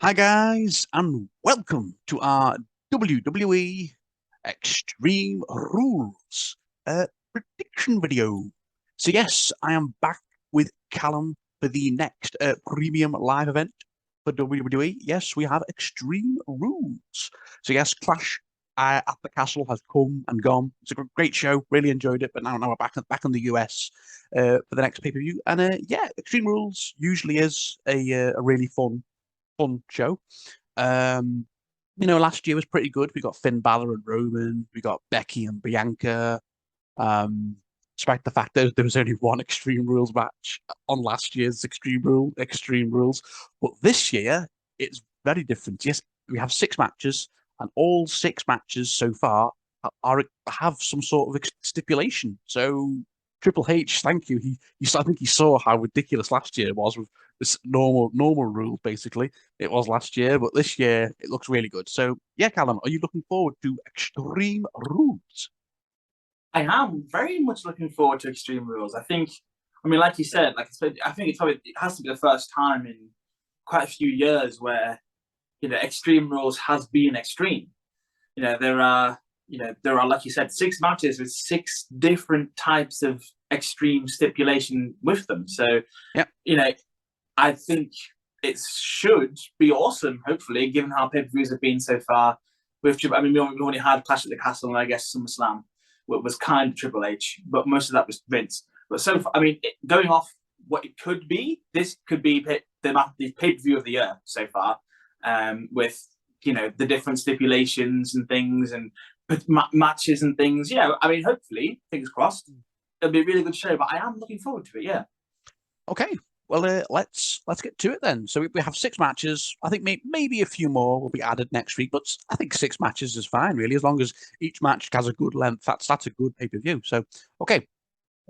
Hi guys, and welcome to our WWE Extreme Rules prediction video. So yes, I am back with Callum for the next premium live event for WWE. Yes, we have Extreme Rules. So yes, Clash at the Castle has come and gone. It's a great show. Really enjoyed it, but now we're back in the US for the next pay-per-view. And yeah, Extreme Rules usually is a really fun show. Um, last year was pretty good. We got Finn Balor and Roman. We got Becky and Bianca. Despite the fact that there was only one Extreme Rules match on last year's Extreme Rules, but this year it's very different. Yes, we have six matches, and all six matches so far have some sort of stipulation. So Triple H, thank you. I think he saw how ridiculous last year was with this normal rule. Basically, it was last year, but this year it looks really good. So yeah, Callum, are you looking forward to Extreme Rules? I am very much looking forward to Extreme Rules. I mean, like you said, I think it has to be the first time in quite a few years where Extreme Rules has been extreme. There are like you said, six matches with six different types of extreme stipulation with them. So Yeah. you know, I think it should be awesome. Hopefully, given how pay-per-views have been so far. I mean, we've only had Clash at the Castle and I guess SummerSlam was kind of Triple H, but most of that was Vince. But so far, I mean, going off what it could be, this could be the pay-per-view of the year so far, with the different stipulations and things and matches and things. I mean, hopefully, fingers crossed, it'll be a really good show. But I am looking forward to it. Yeah. Okay. Well, let's get to it then. So we have six matches. I think maybe a few more will be added next week, but I think six matches is fine, really, as long as each match has a good length. That's a good pay-per-view. So okay,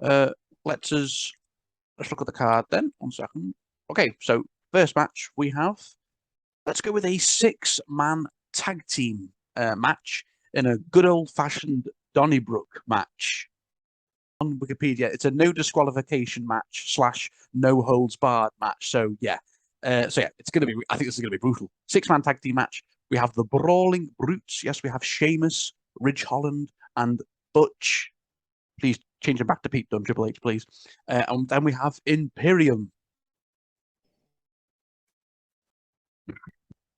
uh, let's us let's look at the card then. 1 second. Okay, so first match we have. Let's go with a six-man tag team match in a good old-fashioned Donnybrook match. On Wikipedia, it's a no disqualification match slash no holds barred match. So yeah, it's gonna be. I think this is gonna be brutal. Six-man tag team match. We have the Brawling Brutes. Yes, we have Sheamus, Ridge Holland, and Butch. Please change them back to Pete Dunne, Triple H, please. And then we have Imperium.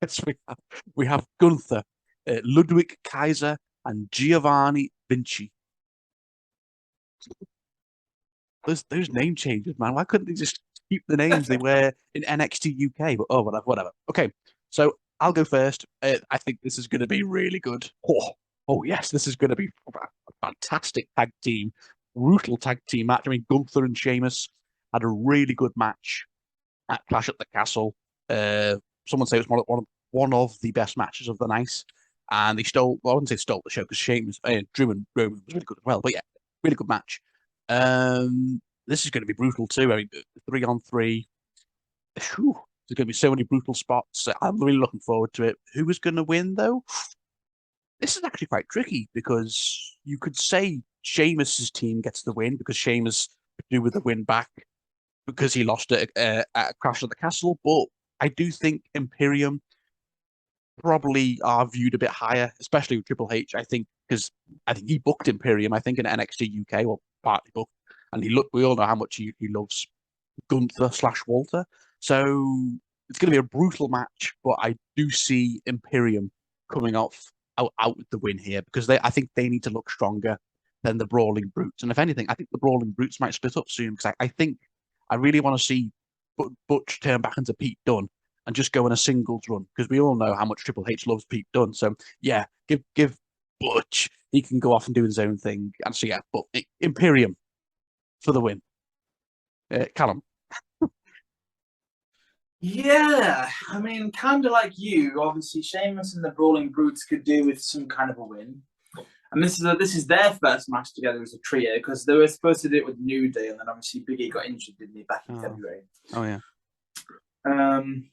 Yes, we have Gunther, Ludwig Kaiser, and Giovanni Vinci. Those name changes, man. Why couldn't they just keep the names they were in NXT UK? But oh, whatever. Okay, so I'll go first. I think this is going to be really good. Oh yes, this is going to be a fantastic brutal tag team match. I mean, Gunther and Sheamus had a really good match at Clash at the Castle. Someone say it was one of the best matches of the night, and they stole. Well, I wouldn't say stole the show because Sheamus, Drew and Roman was really good as well. But yeah, really good match. This is going to be brutal too. I mean, 3-on-3. Whew, there's going to be so many brutal spots. I'm really looking forward to it. Who is going to win though? This is actually quite tricky because you could say Sheamus's team gets the win because Sheamus could do with the win back because he lost it at Crash at the Castle. But I do think Imperium probably are viewed a bit higher, especially with Triple H. I think he booked Imperium. I think in NXT UK or partly booked, and we all know how much he loves Gunther slash Walter. So it's going to be a brutal match, but I do see Imperium coming out with the win here because I think they need to look stronger than the Brawling Brutes. And if anything, I think the Brawling Brutes might split up soon because I think I really want to see Butch turn back into Pete Dunne and just go in a singles run because we all know how much Triple H loves Pete Dunne. So yeah, give Butch, he can go off and do his own thing. And so yeah, but Imperium for the win. Callum. Yeah, I mean, kind of like you. Obviously, Sheamus and the Brawling Brutes could do with some kind of a win. And this is their first match together as a trio because they were supposed to do it with New Day, and then obviously Biggie got injured, didn't he, back in Oh, February. oh yeah. Um,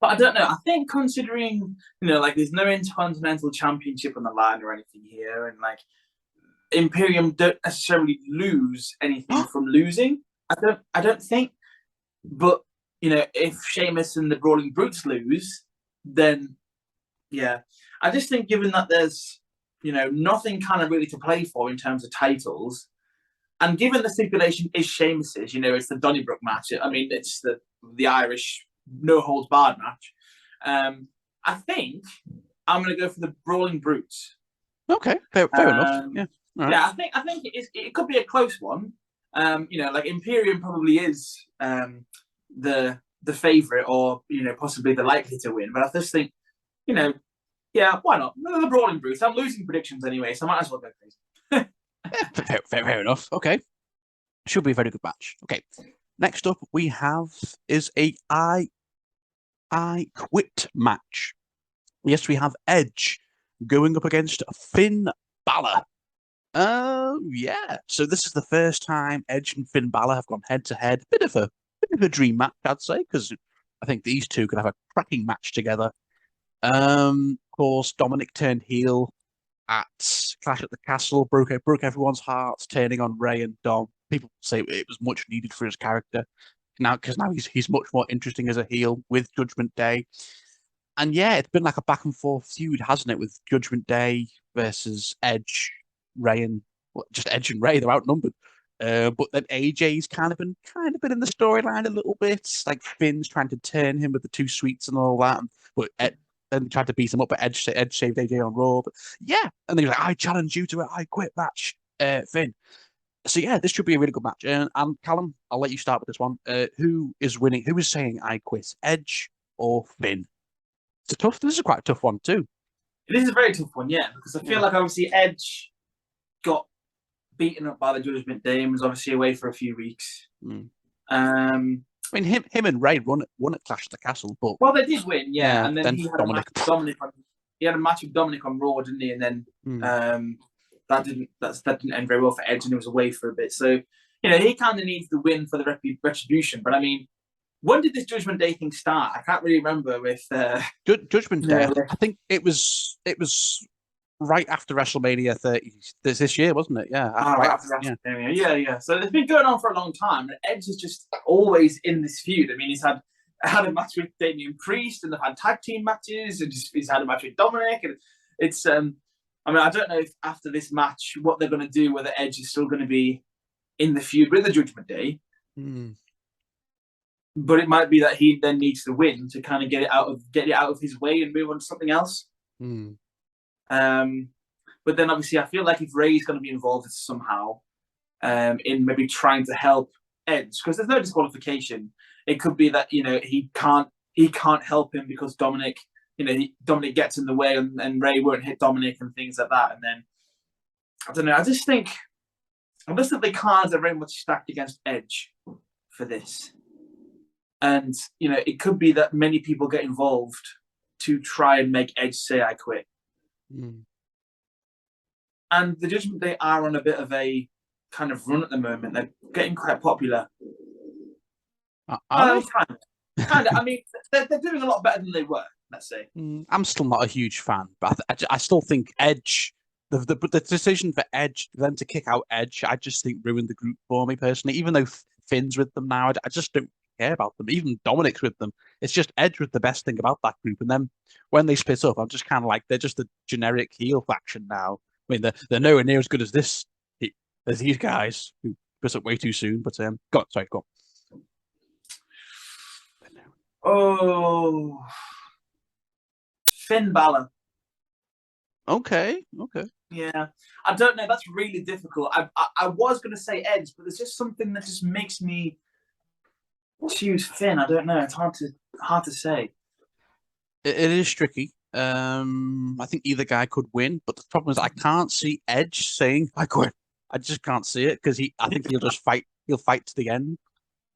but I don't know. I think considering like there's no Intercontinental Championship on the line or anything here, and like Imperium don't necessarily lose anything from losing. I don't think, but if Sheamus and the Brawling Brutes lose, then yeah, I just think given that there's nothing kind of really to play for in terms of titles, and given the stipulation is Sheamus's, it's the Donnybrook match. I mean, it's the Irish no holds barred match. I think I'm going to go for the Brawling Brutes. Okay, fair enough. Yeah, right. Yeah. I think it could be a close one. Like Imperium probably is the favorite, or possibly the likely to win. But I just think, yeah, why not? The Brawling Brutes. I'm losing predictions anyway, so I might as well go crazy. fair enough. Okay, should be a very good match. Okay, next up we have is a I Quit match. Yes, we have Edge going up against Finn Balor. Yeah. So this is the first time Edge and Finn Balor have gone head to head. Bit of a dream match, I'd say, because I think these two could have a cracking match together. Of course, Dominic turned heel at Clash at the Castle, broke everyone's hearts, turning on Ray and Dom. People say it was much needed for his character because now he's much more interesting as a heel with Judgment Day. And yeah, it's been like a back and forth feud, hasn't it, with Judgment Day versus Edge, Ray, and just Edge and Ray. They're outnumbered. But then AJ's kind of been in the storyline a little bit. Like Finn's trying to turn him with the two sweets and all that. But then tried to beat him up, but Edge saved AJ on Raw. But yeah, and then he was like, "I challenge you to an I Quit match, Finn." So yeah, this should be a really good match. And Callum, I'll let you start with this one. Who is winning? Who is saying I quit? Edge or Finn? This is quite a tough one too. It is a very tough one, yeah, because I feel like obviously Edge got beaten up by the Judgment Day and was obviously away for a few weeks. I mean, him and Ray won at Clash of the Castle, but they did win, yeah. And then he had Dominic. He had a match with Dominic on Raw, didn't he? And then that didn't end very well for Edge, and he was away for a bit. So he kind of needs the win for the retribution. But I mean, when did this Judgment Day thing start? I can't really remember with Judgment Day. I think it was right after WrestleMania 30 this year, wasn't it? Yeah. Right after WrestleMania. Yeah. So it's been going on for a long time, and Edge is just always in this feud. I mean, he's had a match with Damian Priest, and they've had tag team matches, and he's had a match with Dominic, and it's I mean, I don't know if after this match what they're going to do, whether Edge is still going to be in the feud with the Judgment Day. But it might be that he then needs to win to kind of get it out of his way and move on to something else. But then obviously I feel like if Ray's going to be involved somehow in maybe trying to help Edge, because there's no disqualification, it could be that he can't help him because Dominic gets in the way and Ray won't hit Dominic and things like that. And then I don't know. I just think the cards are very much stacked against Edge for this. And, it could be that many people get involved to try and make Edge say, I quit. And the Judgment Day are on a bit of a kind of run at the moment. They're getting quite popular. Kind of. I mean, they're doing a lot better than they were, let's say. I'm still not a huge fan, but I still think Edge, the decision for Edge, them to kick out Edge, I just think ruined the group for me personally. Even though Finn's with them now, I just don't care about them. Even Dominic's with them. It's just Edge was the best thing about that group. And then when they split up, I'm just kind of like, they're just a generic heel faction now. I mean, they're nowhere near as good as these guys who split up way too soon. But go on. Oh, Finn Balor. Okay. Yeah, I don't know. That's really difficult. I was going to say Edge, but there's just something that just makes me choose Finn. I don't know. It's hard to say. It is tricky. I think either guy could win, but the problem is I can't see Edge saying I quit. I just can't see it because I think he'll just fight. He'll fight to the end.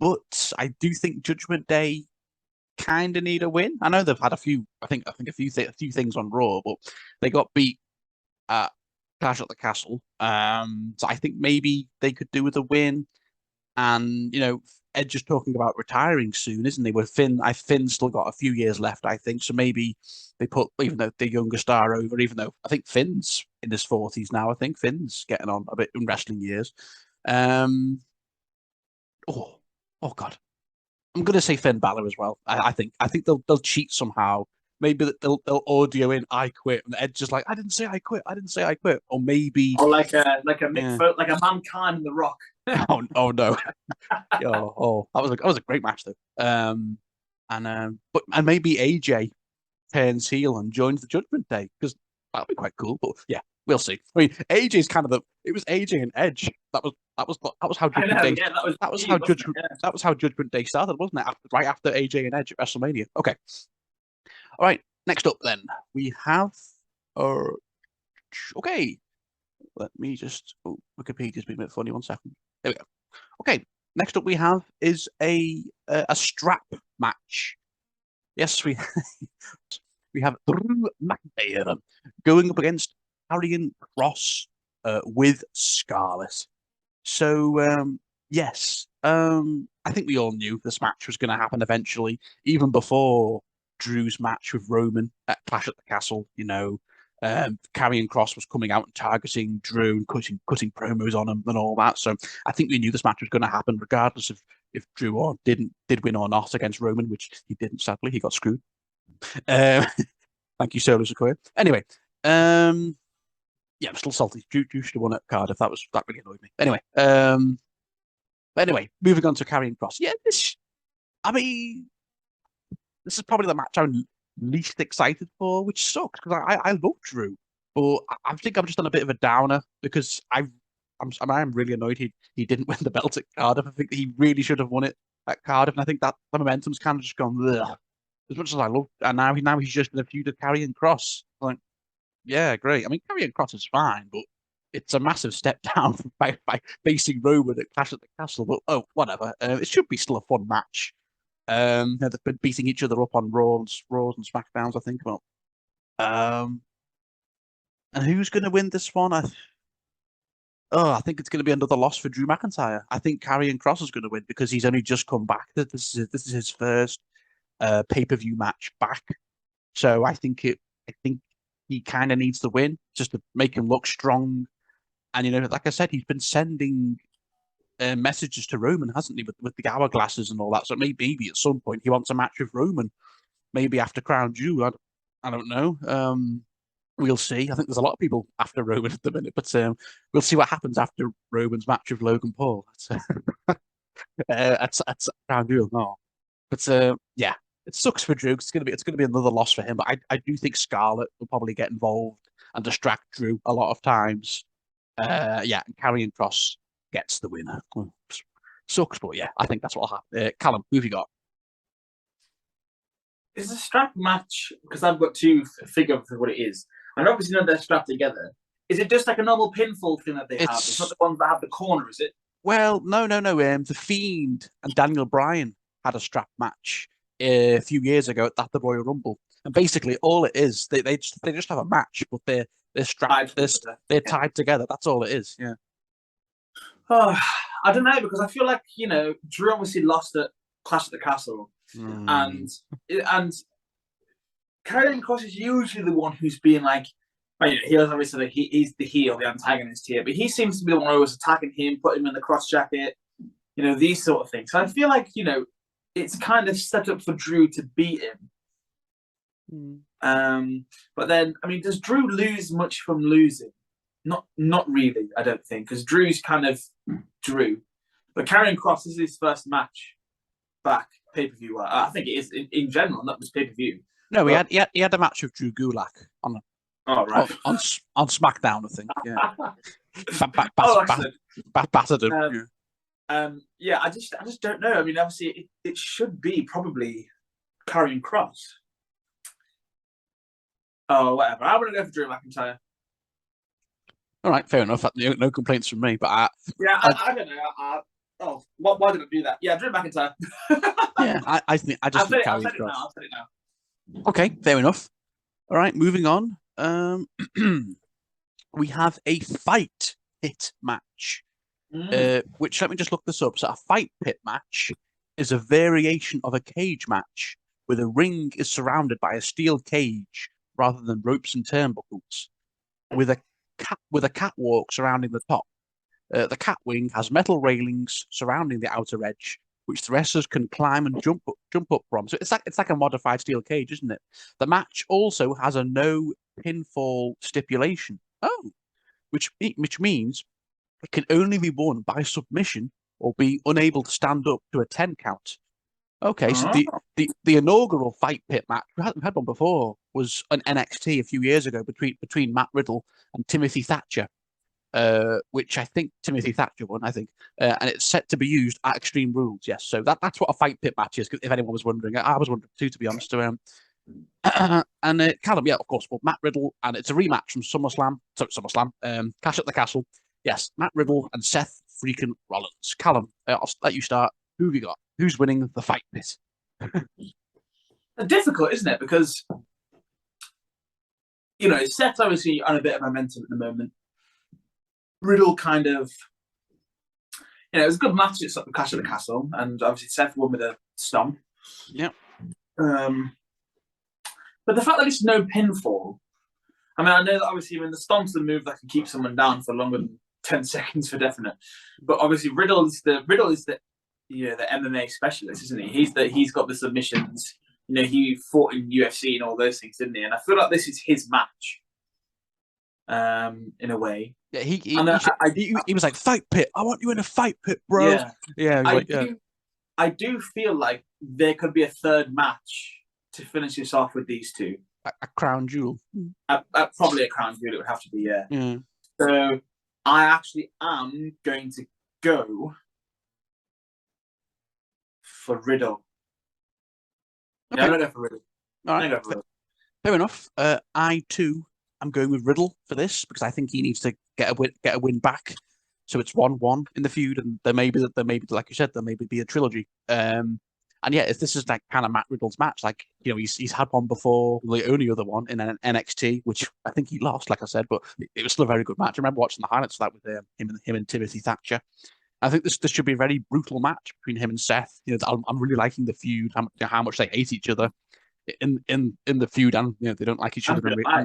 But I do think Judgment Day kind of need a win. I know they've had a few. I think a few things on Raw, but they got beat at Clash at the Castle. So I think maybe they could do with a win. And Edge is talking about retiring soon, isn't he? With Finn's still got a few years left, I think. So maybe they put even though the younger star over, even though I think Finn's in his 40s now. I think Finn's getting on a bit in wrestling years. Oh God. I'm gonna say Finn Balor as well. I think they'll cheat somehow. Maybe they'll audio in "I quit" and Edge just like I didn't say I quit. I didn't say I quit. Or maybe Or like a yeah. like a Mankind and The Rock. Oh no. That was a great match though. And maybe AJ turns heel and joins the Judgment Day because that'd be quite cool. But yeah, we'll see. I mean, AJ's kind of it was AJ and Edge. That was how I Judgment know, Day. yeah, that was That was huge, how wasn't it? Yeah. That was how Judgment Day started, wasn't it? Right after AJ and Edge at WrestleMania. Okay. All right. Next up, then we have. Uh, okay. Let me just. Oh, Wikipedia's been a bit funny. 1 second. There we go. Okay. Next up, we have is a strap match. Yes, we have Drew McIntyre going up against Karrion Kross with Scarlett. So yes, I think we all knew this match was going to happen eventually, even before Drew's match with Roman at Clash at the Castle. Karrion Kross was coming out and targeting Drew and cutting promos on him and all that. So I think we knew this match was going to happen, regardless of if Drew or did win or not against Roman, which he didn't. Sadly, he got screwed. Um, thank you, Solo Sequoia. Anyway, yeah, I'm still salty. Drew should have won at Cardiff. That really annoyed me. Anyway, moving on to Karrion Kross. Yeah, I mean, this is probably the match I'm least excited for, which sucks because I love Drew, but I think I'm just on a bit of a downer because I'm really annoyed he didn't win the belt at Cardiff. I think he really should have won it at Cardiff, and I think that the momentum's kind of just gone. Ugh. As much as I love, and now he's just in a feud with Karrion Kross. Like, yeah, great. I mean, Karrion Kross is fine, but it's a massive step down by facing Roman at Clash at the Castle. But oh, whatever. It should be still a fun match. They've been beating each other up on Raws and Smackdowns, I think. Well, and who's going to win this one? I think it's going to be another loss for Drew McIntyre. I think Karrion Kross is going to win because he's only just come back. This is his first pay-per-view match back. So I think he kind of needs to win just to make him look strong. And like I said, he's been sending messages to Roman, hasn't he, with the hourglasses and all that. So maybe at some point he wants a match with Roman, maybe after Crown Jewel. I don't know. We'll see. I think there's a lot of people after Roman at the minute, but we'll see what happens after Roman's match with Logan Paul. That's Crown Jewel. No, but yeah, it sucks for Drew. It's gonna be another loss for him. But I do think Scarlett will probably get involved and distract Drew a lot of times. Yeah, and Karrion Kross gets the winner. Sucks, but yeah, I think that's what'll happen. Callum, who have you got? It's a strap match because I've got to figure out what it is. And obviously, they're strapped together. Is it just like a normal pinfall thing that they have? It's not the ones that have the corner, is it? Well, no. The Fiend and Daniel Bryan had a strap match a few years ago at the Royal Rumble, and basically all it is they just have a match, but they're strapped, they're tied together. That's all it is. Yeah. Oh, I don't know because I feel like Drew obviously lost at Clash at the Castle, and Karrion Kross is usually the one who's being like, he's obviously he's the heel, the antagonist here, but he seems to be the one who was attacking him, putting him in the cross jacket, these sort of things. So I feel like it's kind of set up for Drew to beat him. But then, I mean, does Drew lose much from losing? Not really, I don't think, because Drew's kind of Drew. But Karrion Kross, this is his first match back pay-per-view. I think it is in general, not just pay-per-view. No, he had a match with Drew Gulak on SmackDown, I think. Yeah. Battered him. Yeah, I just don't know. I mean, obviously, it should be probably Karrion Kross. Oh, whatever. I'm going to go for Drew McIntyre. All right, fair enough. No complaints from me. But I don't know. Why did I do that? Yeah, Drew McIntyre. Yeah, I think Karrion Kross. I'll say it now. Okay, fair enough. All right, moving on. We have a fight pit match, which let me just look this up. So a fight pit match is a variation of a cage match where the ring is surrounded by a steel cage rather than ropes and turnbuckles, with a catwalk surrounding the top. The cat wing has metal railings surrounding the outer edge, which the wrestlers can climb and jump up from. So it's like a modified steel cage, isn't it? The match also has a no pinfall stipulation. Oh, which means it can only be won by submission or be unable to stand up to a 10 count. Okay, so the inaugural fight pit match, we had one before, was an NXT a few years ago between Matt Riddle and Timothy Thatcher, which I think Timothy Thatcher won, I think, and it's set to be used at Extreme Rules. Yes, so that's what a fight pit match is. If anyone was wondering, I was wondering too, to be honest. And Callum, yeah, of course, well, Matt Riddle, and it's a rematch from SummerSlam, Clash at the Castle. Yes, Matt Riddle and Seth freaking Rollins. Callum, I'll let you start. Who have you got? Who's winning the fight pit? Difficult, isn't it? Because Seth's obviously on a bit of momentum at the moment. Riddle kind of, it was a good match at Clash at the Castle, and obviously Seth won with a stomp. Yeah. But the fact that it's no pinfall, I mean, I know that obviously when the stomp's the move that can keep someone down for longer than 10 seconds for definite. But obviously Riddle is the MMA specialist, isn't he? He's got the submissions. He fought in UFC and all those things, didn't he? And I feel like this is his match. In a way. Yeah, he was like, fight pit. I want you in a fight pit, bro. Yeah. I do feel like there could be a third match to finish this off with these two. A crown jewel. Probably a crown jewel, it would have to be, yeah. So I actually am going to go for Riddle. Okay. Yeah, I'm going to go for Riddle. All right. Fair enough. I too am going with Riddle for this because I think he needs to get a win back. So it's 1-1 in the feud, and there may be, like you said, there may be a trilogy. And yeah, this is like kind of Matt Riddle's match. Like, he's had one before, the only other one in NXT, which I think he lost, like I said, but it was still a very good match. I remember watching the highlights of that with him and Timothy Thatcher. I think this should be a very brutal match between him and Seth. I'm really liking the feud, how much they hate each other in the feud, and they don't like each other.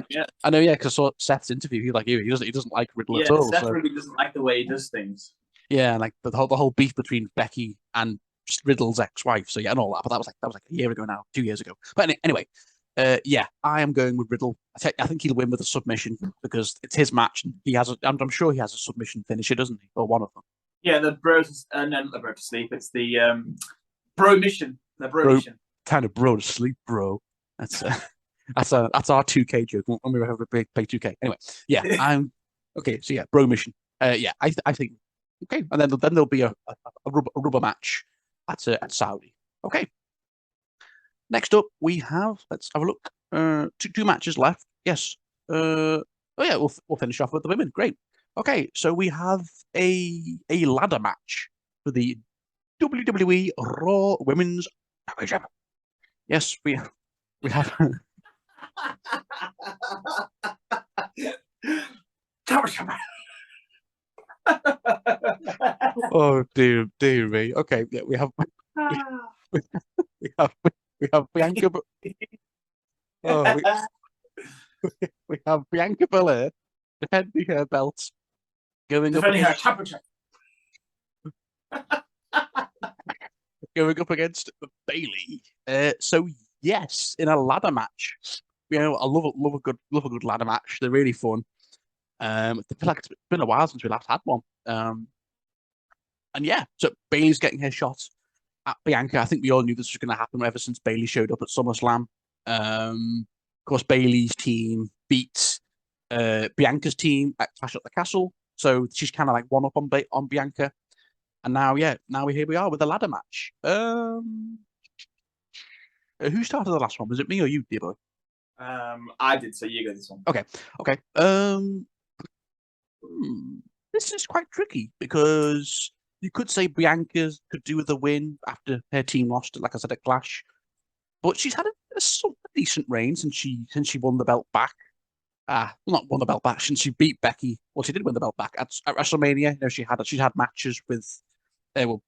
Yeah. I know, yeah, because I saw Seth's interview. He doesn't like Riddle at all. Seth really doesn't like the way he does things. Yeah, like the whole beef between Becky and Riddle's ex-wife. So yeah, and all that. But that was like a year ago now, 2 years ago. But anyway, yeah, I am going with Riddle. I think he'll win with a submission because it's his match. And I'm sure he has a submission finisher, doesn't he? Or one of them. Yeah, the bros, no, not the bro to sleep. It's the bro mission. The bro mission. Kind of bro to sleep, bro. That's our 2K joke when we have a play 2K. Anyway, yeah, I'm okay. So yeah, bro mission. Yeah, I think okay, and then there'll be a rubber match at Saudi. Okay. Next up, we have, let's have a look. Two matches left. Yes. Oh yeah, we'll finish off with the women. Great. Okay, so we have a ladder match for the WWE Raw Women's Championship. Yes, we have. Oh dear me. Okay, yeah, we have Bianca. Oh, we have Bianca Belair defending her belt, going up against Bayley. So yes, in a ladder match. I love a good ladder match. They're really fun. I feel like it's been a while since we last had one. And yeah, so Bayley's getting her shot at Bianca. I think we all knew this was going to happen ever since Bayley showed up at SummerSlam. Of course, Bayley's team beat Bianca's team at Clash at the Castle, so she's kind of like one up on Bianca. And now, here we are with a ladder match. Who started the last one? Was it me or you, dear boy? I did, so you go this one. Okay. This is quite tricky because you could say Bianca could do with a win after her team lost, like I said, at Clash. But she's had a decent reign since she won the belt back. Not won the belt back, since she beat Becky. Well, she did win the belt back at WrestleMania. She's had matches with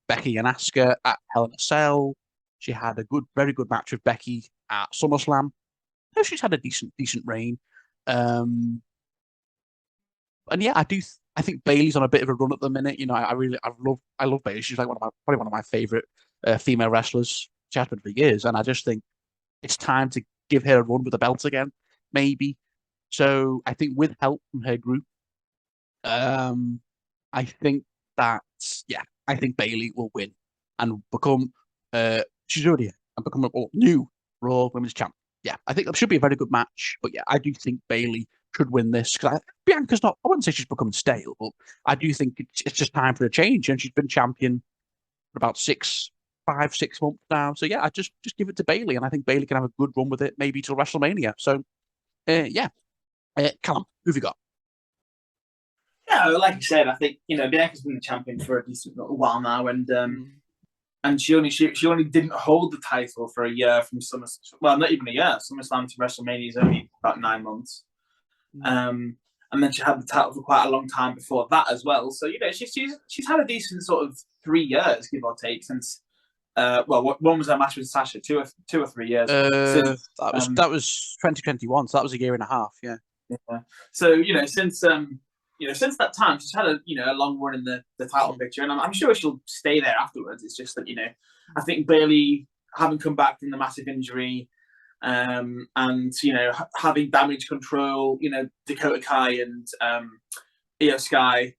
Becky and Asuka at Hell in a Cell. She had a very good match with Becky at SummerSlam. She's had a decent reign. And yeah, I think Bayley's on a bit of a run at the minute. I love Bayley. She's like probably one of my favorite female wrestlers. She has been for years, and I just think it's time to give her a run with the belt again, maybe. So I think with help from her group, I think that I think Bailey will win and become she's already and become a new Raw Women's Champ. Yeah, I think it should be a very good match. But yeah, I do think Bailey should win this because Bianca's not. I wouldn't say she's becoming stale, but I do think it's just time for a change. And she's been champion for about 5, 6 months now. So yeah, I just give it to Bailey, and I think Bailey can have a good run with it, maybe till WrestleMania. So yeah, Callum, who've you got? Yeah, like I said, I think Bianca's been the champion for a decent little while now, and she only didn't hold the title for a year from SummerSlam. Well, not even a year. SummerSlam to WrestleMania is only about 9 months. And then she had the title for quite a long time before that as well. So she's had a decent sort of 3 years, give or take, since. One was her match with Sasha, 2 or 3 years. Since, that was 2021, so that was a year and a half. Yeah. So since that time, she's had a long run in the title picture, and I'm sure she'll stay there afterwards. It's just that I think Bailey, having come back from the massive injury, and having damage control, Dakota Kai and Io Sky.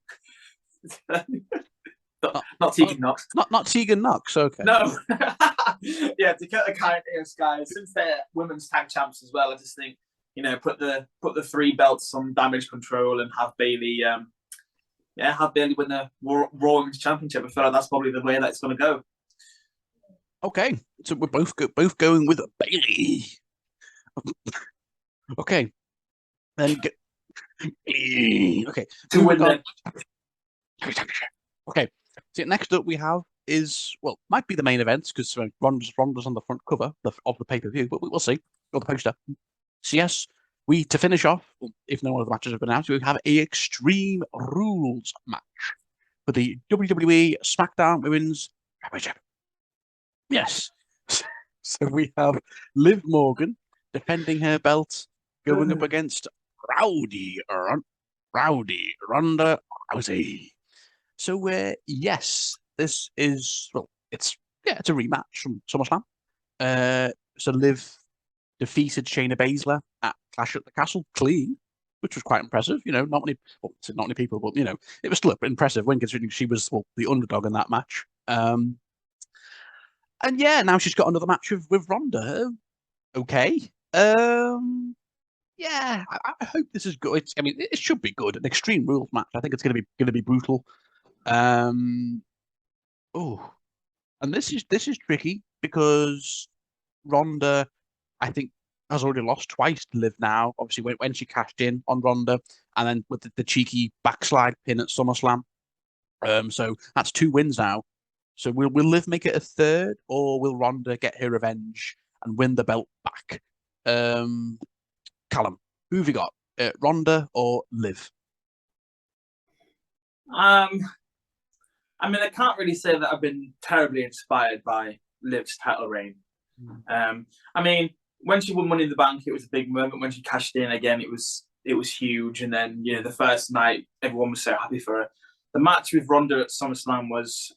Not Tegan Knox. Not Tegan Knox. Okay. No. Yeah, Dakota Kai and Io Sky. Since they're women's tag champs as well, I just think put the 3 belts on damage control and have Bailey win the Raw Women's Championship. I feel like that's probably the way that it's going to go. Okay, so we're both going with Bailey. Okay, then okay to win then. Okay, so next up we have is might be the main event because Ronda's on the front cover of the pay-per-view, but we'll see, or the poster. So yes, to finish off, if no other matches have been announced, we have a Extreme Rules match for the WWE Smackdown Women's Championship. Yes, so we have Liv Morgan defending her belt, going up against Rowdy Ronda Rousey. So yes, this is it's a rematch from SummerSlam. So Liv defeated Shayna Baszler at Clash at the Castle clean, which was quite impressive. Not many people, but it was still an impressive win considering she was the underdog in that match. And yeah, now she's got another match with Ronda. Okay. Yeah, I hope this is good. It should be good. An Extreme Rules match. I think it's going to be brutal. And this is tricky because Ronda, I think, has already lost twice to Liv now. Obviously, when she cashed in on Ronda, and then with the cheeky backslide pin at SummerSlam. So that's 2 wins now. So will Liv make it a third, or will Ronda get her revenge and win the belt back? Callum, who have you got? Ronda or Liv? I can't really say that I've been terribly inspired by Liv's title reign. When she won Money in the Bank, it was a big moment. When she cashed in again, it was huge. And then the first night, everyone was so happy for her. The match with Ronda at SummerSlam was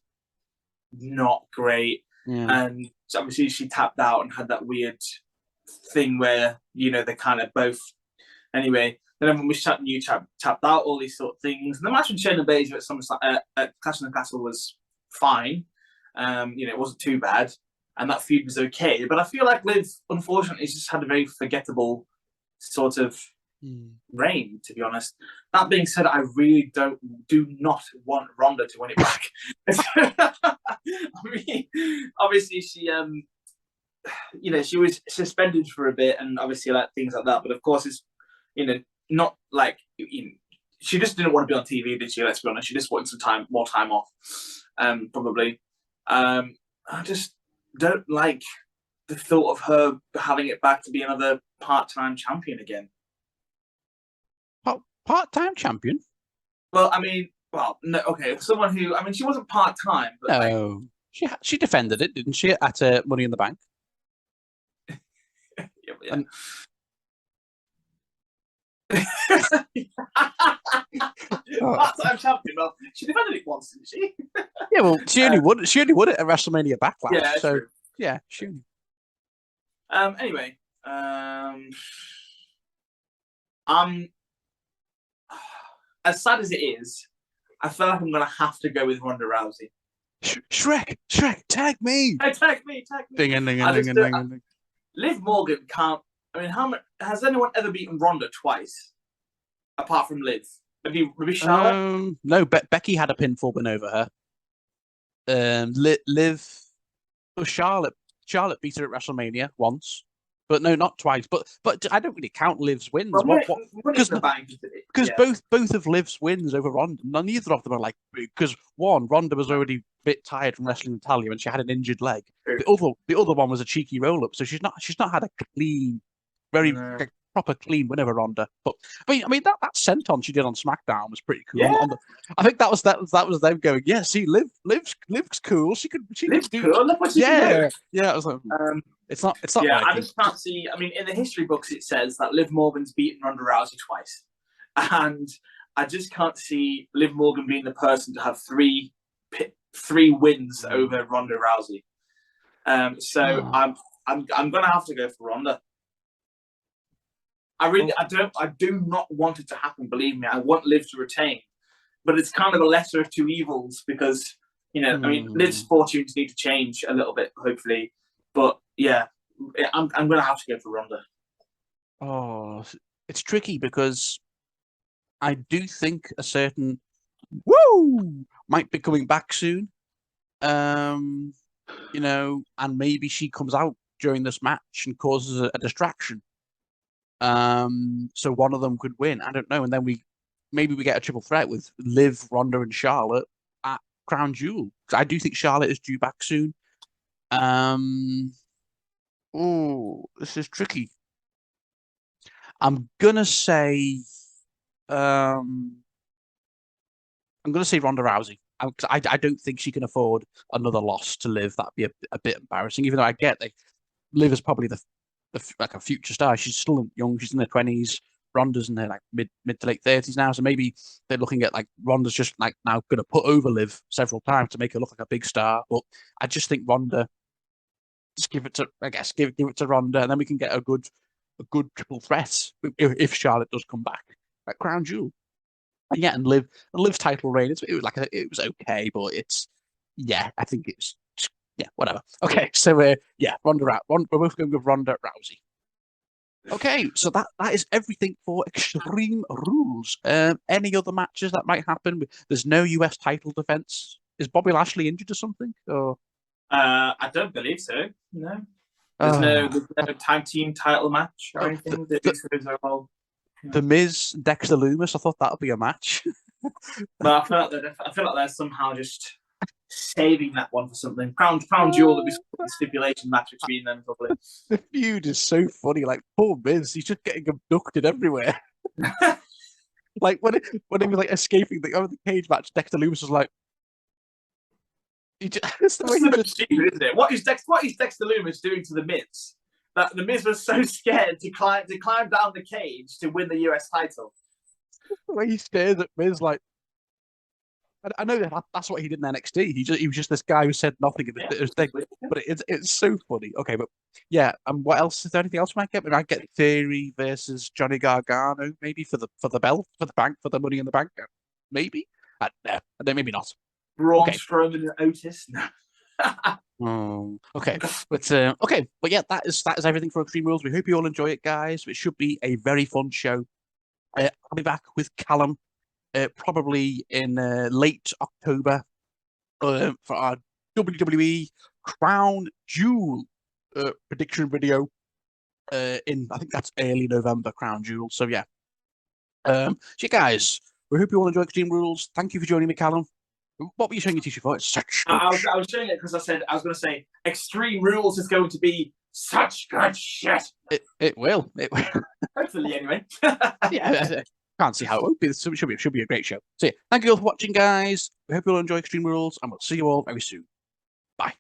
not great, and obviously she tapped out and had that weird thing where they kind of both. Anyway, then everyone was chatting, you tapped out, all these sort of things. And the match with Shayna Baszler at SummerSlam at Clash in the Castle was fine. It wasn't too bad, and that feud was okay. But I feel like Liv, unfortunately, just had a very forgettable sort of reign, to be honest. That being said, I really do not want Ronda to win it back. Obviously she she was suspended for a bit, and obviously things like that. But of course, it's not like she just didn't want to be on TV, did she? Let's be honest. She just wanted some more time off, probably. I just don't like the thought of her having it back to be another part-time champion again. Part-time champion? Well, no, okay. Someone who, she wasn't part-time, but no, she defended it, didn't she, at Money in the Bank? Yeah. Part-time champion. Well, she defended it once, didn't she? Yeah, well, she only won. She only won it at WrestleMania Backlash. Yeah, so true. yeah, she. Anyway, I'm as sad as it is. I feel like I'm gonna have to go with Ronda Rousey. Shrek, tag me! Hey, tag me! Ding and ding and ding and ding and ding. Liv Morgan can't. I mean, has anyone ever beaten Ronda twice, apart from Liv? Maybe Charlotte. No, Becky had a pinfall win over her. Liv, Charlotte beat her at WrestleMania once, but no, not twice. But I don't really count Liv's wins. Because both of Liv's wins over Ronda, neither of them are like, because one, Ronda was already a bit tired from wrestling Natalia and she had an injured leg. The other one was a cheeky roll up, so she's not had a clean, very proper clean win over Ronda. But I mean that senton she did on SmackDown was pretty cool. Yeah. I think that was them going, yeah, see, Liv's cool. She could do cool. Look what she can do. Yeah. I was like, it's not. Yeah, I just can't see. I mean, in the history books, it says that Liv Morgan's beaten Ronda Rousey twice, and I just can't see Liv Morgan being the person to have three wins over Ronda Rousey. So I'm gonna have to go for Ronda. I do not want it to happen. Believe me, I want Liv to retain, but it's kind of a lesser of two evils because I mean, Liv's fortunes need to change a little bit, hopefully. But yeah, I'm gonna have to go for Ronda. Oh, it's tricky because I do think a certain Woo might be coming back soon. And maybe she comes out during this match and causes a distraction. So one of them could win. I don't know. And then maybe we get a triple threat with Liv, Ronda, and Charlotte at Crown Jewel. Because I do think Charlotte is due back soon. This is tricky. I'm gonna say Ronda Rousey. I don't think she can afford another loss to Liv. That'd be a bit embarrassing. Even though I get that Liv is probably like a future star. She's still young. She's in her 20s. Ronda's in her like mid to late 30s now. So maybe they're looking at like Ronda's just like now going to put over Liv several times to make her look like a big star. But I just think Ronda. Just give it to Ronda, and then we can get a good triple threat if Charlotte does come back at Crown Jewel. And yeah, and Liv's title reign. It was okay, but I think it's whatever. Okay, so Ronda. We're both going with Ronda Rousey. Okay, so that is everything for Extreme Rules. Any other matches that might happen? There's no US title defense. Is Bobby Lashley injured or something? Or I don't believe so. No. There's no tag team title match or anything. The Miz, Dexter Lumis. I thought that would be a match. But I feel like they're somehow just saving that one for something. Crown Jewel, there'll be a stipulation match between them, probably. The feud is so funny. Like poor Miz, he's just getting abducted everywhere. Like when he was like escaping the cage match, Dexter Lumis was like. It's the way stupid, isn't it? What is Dexter Lumis doing to the Miz? That the Miz was so scared to climb down the cage to win the US title. The way he stares at Miz, like I know that's what he did in NXT. He was just this guy who said nothing at the thing. But it's so funny. Okay, but yeah. And what else? Is there anything else we might get? We might get Theory versus Johnny Gargano, maybe for the belt, for the bank, for the Money in the Bank. Maybe. No, maybe not. Braun Strowman and Otis. Okay, but yeah, that is everything for Extreme Rules. We hope you all enjoy it, guys. It should be a very fun show. I'll be back with Callum probably in late October for our WWE Crown Jewel prediction video. I think that's early November, Crown Jewel. So yeah, guys, we hope you all enjoy Extreme Rules. Thank you for joining me, Callum. What were you showing your t-shirt for? It's such I was showing it because I was going to say Extreme Rules is going to be such good shit. It will. Hopefully, anyway. Yeah, can't see how it won't be. It should be a great show. So yeah, thank you all for watching, guys. We hope you all enjoy Extreme Rules, and we'll see you all very soon. Bye.